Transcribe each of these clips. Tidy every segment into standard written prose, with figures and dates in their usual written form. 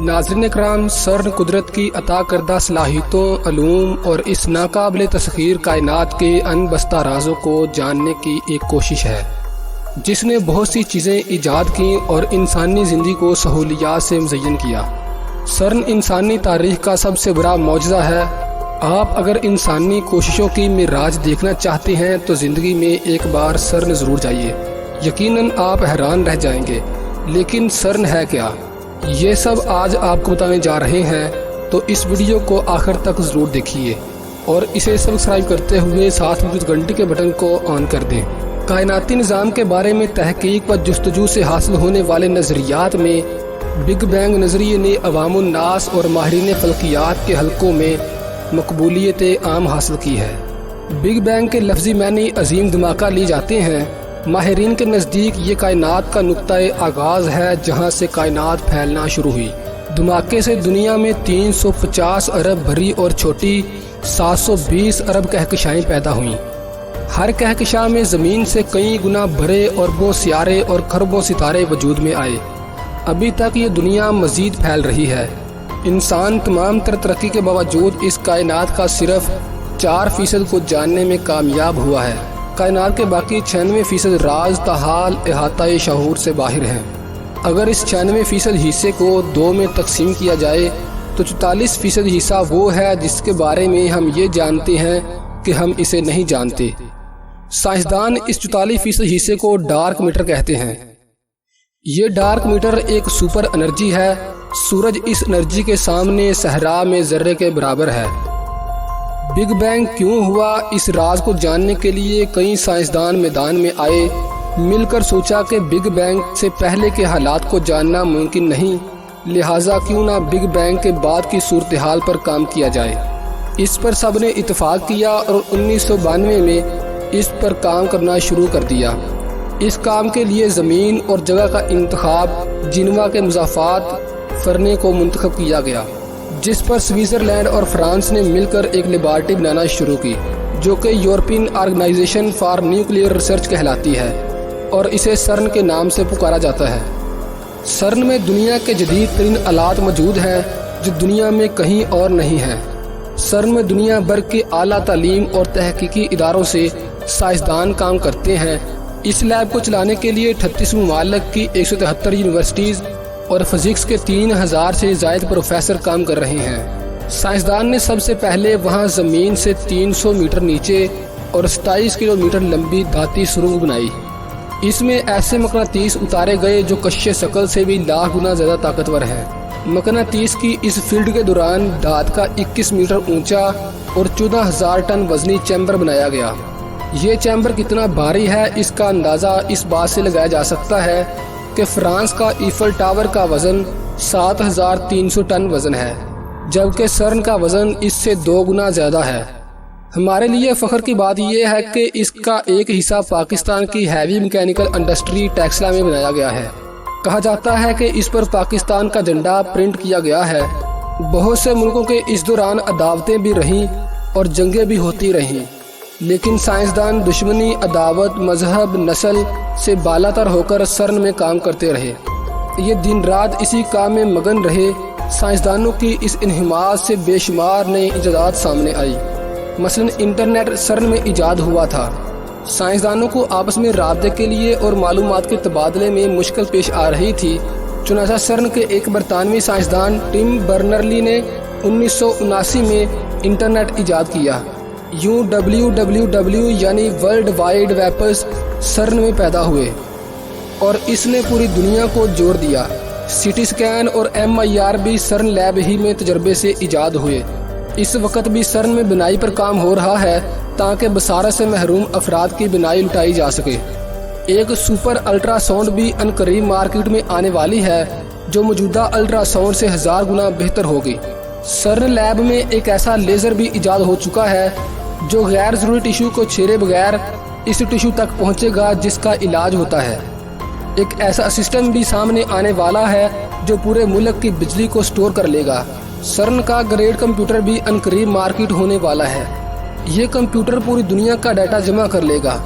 नाज़रीन कराम, सर्न कुदरत की अता करदा सलाहियतों, अलूम और इस नाकाबिल तस्खीर कायनात के अनबस्ता राजों को जानने की एक कोशिश है, जिसने बहुत सी चीज़ें ईजाद की और इंसानी ज़िंदगी को सहूलियात से मुज़य्यन किया। सर्न इंसानी तारीख़ का सबसे बड़ा मौजज़ा है। आप अगर इंसानी कोशिशों की मिराज देखना चाहते हैं तो ज़िंदगी में एक बार सर्न ज़रूर जाइए। यकीनन आप हैरान रह जाएंगे। लेकिन सर्न है क्या, ये सब आज आपको बताने जा रहे हैं, तो इस वीडियो को आखिर तक ज़रूर देखिए और इसे सब्सक्राइब करते हुए साथ में घंटी के बटन को ऑन कर दें। कायनाती निज़ाम के बारे में तहकीक व जुस्तजू से हासिल होने वाले नज़रियात में बिग बैंग नज़रिए ने अवामुन नास और माहिरीन फल्कियात के हलकों में मकबूलियत आम हासिल की है। बिग बैंग के लफ्ज़ी मानी अजीम धमाका ली जाते हैं। माहिरीन के नज़दीक ये कायनात का नुक्ता आगाज़ है, जहाँ से कायनात फैलना शुरू हुई। धमाके से दुनिया में 350 अरब बड़ी और छोटी 720 अरब कहकशाएँ पैदा हुईं। हर कहकशा में ज़मीन से कई गुना बड़े अरबों सियारे और खरबों सितारे वजूद में आए। अभी तक ये दुनिया मज़ीद फैल रही है। इंसान तमाम तरक्की के बावजूद इस कायनात का सिर्फ 4% को जानने में कामयाब हुआ है। कायनात के बाकी 96% राज ताहाल अहाता शऊर से बाहर हैं। अगर इस 96% हिस्से को 2 में तकसीम किया जाए तो 44% हिस्सा वो है जिसके बारे में हम ये जानते हैं कि हम इसे नहीं जानते। साइंसदान इस 44% हिस्से को डार्क मैटर कहते हैं। ये डार्क मैटर एक सुपर एनर्जी है। सूरज इस एनर्जी के सामने सहरा में ज़र्रे के बराबर है। बिग बैंग क्यों हुआ, इस राज को जानने के लिए कई साइंसदान मैदान में आए। मिलकर सोचा कि बिग बैंग से पहले के हालात को जानना मुमकिन नहीं, लिहाजा क्यों ना बिग बैंग के बाद की सूरत हाल पर काम किया जाए। इस पर सब ने इत्तेफाक किया और 1992 में इस पर काम करना शुरू कर दिया। इस काम के लिए ज़मीन और जगह का इंतखाब जिनवा के मुज़ाफ़ात फरने को मुंतखब किया गया, जिस पर स्विट्ज़रलैंड और फ्रांस ने मिलकर एक लेबॉरेटरी बनाना शुरू की, जो कि European organization for nuclear research कहलाती है और इसे सर्न के नाम से पुकारा जाता है। सर्न में दुनिया के जदीद तरीन आलात मौजूद हैं जो दुनिया में कहीं और नहीं हैं। सर्न में दुनिया भर के आला तालीम और तहकीकी इदारों से साइंसदान काम करते हैं। इस लैब को चलाने के लिए 38 ममालिक की 173 यूनिवर्सिटीज़ और फिजिक्स के 3000 से ज़ायद प्रोफेसर काम कर रहे हैं। साइंसदान ने सबसे पहले वहां ज़मीन से 300 मीटर नीचे और 27 किलोमीटर लंबी धाती सुरंग बनाई। इसमें ऐसे मकनातीस उतारे गए जो कश्य शकल से भी लाख गुना ज़्यादा ताकतवर हैं। मकनातीस की इस फील्ड के दौरान धात का 21 मीटर ऊंचा और 14,000 टन वजनी चैम्बर बनाया गया। ये चैम्बर कितना भारी है, इसका अंदाज़ा इस बात से लगाया जा सकता है कि फ्रांस का ईफल टावर का वज़न 7,300 टन वज़न है, जबकि सर्न का वज़न इससे 2 गुना ज़्यादा है। हमारे लिए फ़ख्र की बात यह है कि इसका एक हिस्सा पाकिस्तान की हैवी मैकेनिकल इंडस्ट्री टेक्सला में बनाया गया है। कहा जाता है कि इस पर पाकिस्तान का झंडा प्रिंट किया गया है। बहुत से मुल्कों के इस दौरान अदावतें भी रहीं और जंगें भी होती रहीं, लेकिन साइंसदान दुश्मनी, अदावत, मजहब, नस्ल से बालातर होकर सर्न में काम करते रहे। ये दिन रात इसी काम में मगन रहे। साइंसदानों की इस इन्हिमाद से बेशुमार नई इजादात सामने आई। मसलन इंटरनेट सर्न में इजाद हुआ था। साइंसदानों को आपस में राब्ते के लिए और मालूमात के तबादले में मुश्किल पेश आ रही थी। चुनाचा सर्न के एक बरतानवी साइंसदान टिम बर्नरली ने 1979 में इंटरनेट इजाद किया। यूँ WWW यानी वर्ल्ड वाइड वेबस सर्न में पैदा हुए और इसने पूरी दुनिया को जोड़ दिया। सिटी स्कैन और MIR भी सर्न लैब ही में तजर्बे से इजाद हुए। इस वक्त भी सर्न में बिनाई पर काम हो रहा है ताकि बसारत से महरूम अफराद की बिनाई लुटाई जा सके। एक सुपर अल्ट्रासाउंड भी अनकरीब मार्केट में आने वाली है, जो मौजूदा अल्ट्रासाउंड से 1000 गुना बेहतर होगी। सर्न लैब में एक ऐसा लेज़र भी इजाद हो चुका है जो गैर ज़रूरी टिश्यू को छेड़े बगैर इस टिश्यू तक पहुंचेगा जिसका इलाज होता है। एक ऐसा सिस्टम भी सामने आने वाला है जो पूरे मुल्क की बिजली को स्टोर कर लेगा। सर्न का ग्रेड कंप्यूटर भी अनकरीब मार्केट होने वाला है। ये कंप्यूटर पूरी दुनिया का डाटा जमा कर लेगा।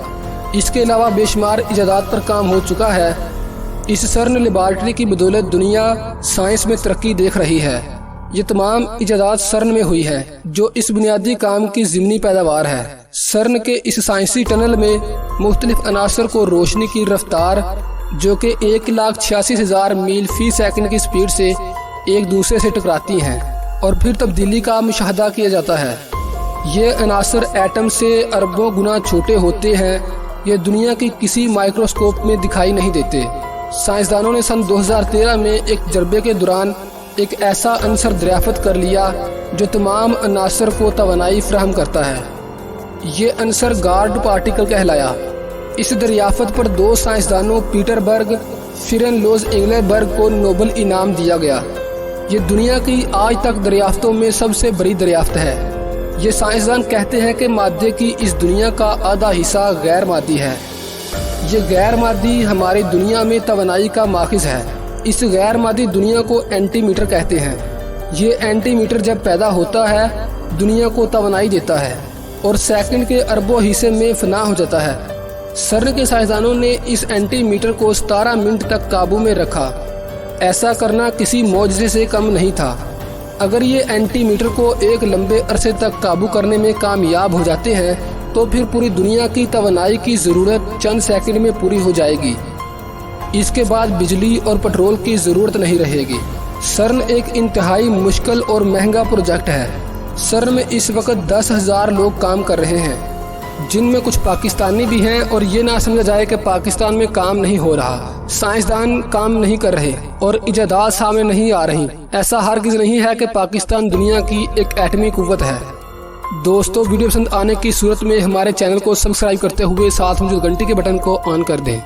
इसके अलावा बेशुमार इजादात पर काम हो चुका है। اس CERN لیبارٹری کی بدولت دنیا سائنس میں ترقی دیکھ رہی ہے۔ یہ تمام ایجادات CERN میں ہوئی ہے جو اس بنیادی کام کی ضمنی پیداوار ہے۔ CERN کے اس سائنسی ٹنل میں مختلف عناصر کو روشنی کی رفتار جو کہ 1,86,000 میل فی سیکنڈ کی سپیڈ سے ایک دوسرے سے ٹکراتی ہیں اور پھر تبدیلی کا مشاہدہ کیا جاتا ہے۔ یہ عناصر ایٹم سے اربوں گنا چھوٹے ہوتے ہیں، یہ دنیا کی کسی مائکروسکوپ میں دکھائی نہیں دیتے۔ سائنسدانوں نے سن 2013 میں ایک تجربے کے دوران ایک ایسا عنصر دریافت کر لیا جو تمام عناصر کو توانائی فراہم کرتا ہے۔ یہ عنصر گارڈ پارٹیکل کہلایا۔ اس دریافت پر 2 سائنسدانوں پیٹر برگ فرین لوز انگلے برگ کو نوبل انعام دیا گیا۔ یہ دنیا کی آج تک دریافتوں میں سب سے بڑی دریافت ہے۔ یہ سائنسدان کہتے ہیں کہ مادے کی اس دنیا کا آدھا حصہ غیر مادی ہے۔ یہ غیر مادی ہماری دنیا میں توانائی کا ماخذ ہے۔ اس غیر مادی دنیا کو اینٹی میٹر کہتے ہیں۔ یہ اینٹی میٹر جب پیدا ہوتا ہے دنیا کو توانائی دیتا ہے اور سیکنڈ کے اربوں حصے میں فنا ہو جاتا ہے۔ CERN کے سائنسدانوں نے اس اینٹی میٹر کو 17 منٹ تک قابو میں رکھا۔ ایسا کرنا کسی معجزے سے کم نہیں تھا۔ اگر یہ اینٹی میٹر کو ایک لمبے عرصے تک قابو کرنے میں کامیاب ہو جاتے ہیں تو پھر پوری دنیا کی توانائی کی ضرورت چند سیکنڈ میں پوری ہو جائے گی۔ اس کے بعد بجلی اور پٹرول کی ضرورت نہیں رہے گی۔ CERN ایک انتہائی مشکل اور مہنگا پروجیکٹ ہے۔ CERN میں اس وقت 10,000 لوگ کام کر رہے ہیں جن میں کچھ پاکستانی بھی ہیں، اور یہ نہ سمجھا جائے کہ پاکستان میں کام نہیں ہو رہا، سائنسدان کام نہیں کر رہے اور ایجادات سامنے نہیں آ رہی۔ ایسا ہرگز نہیں ہے کہ پاکستان دنیا کی ایک ایٹمی قوت ہے۔ دوستو، ویڈیو پسند آنے کی صورت میں ہمارے چینل کو سبسکرائب کرتے ہوئے ساتھ موجود گھنٹی کے بٹن کو آن کر دیں۔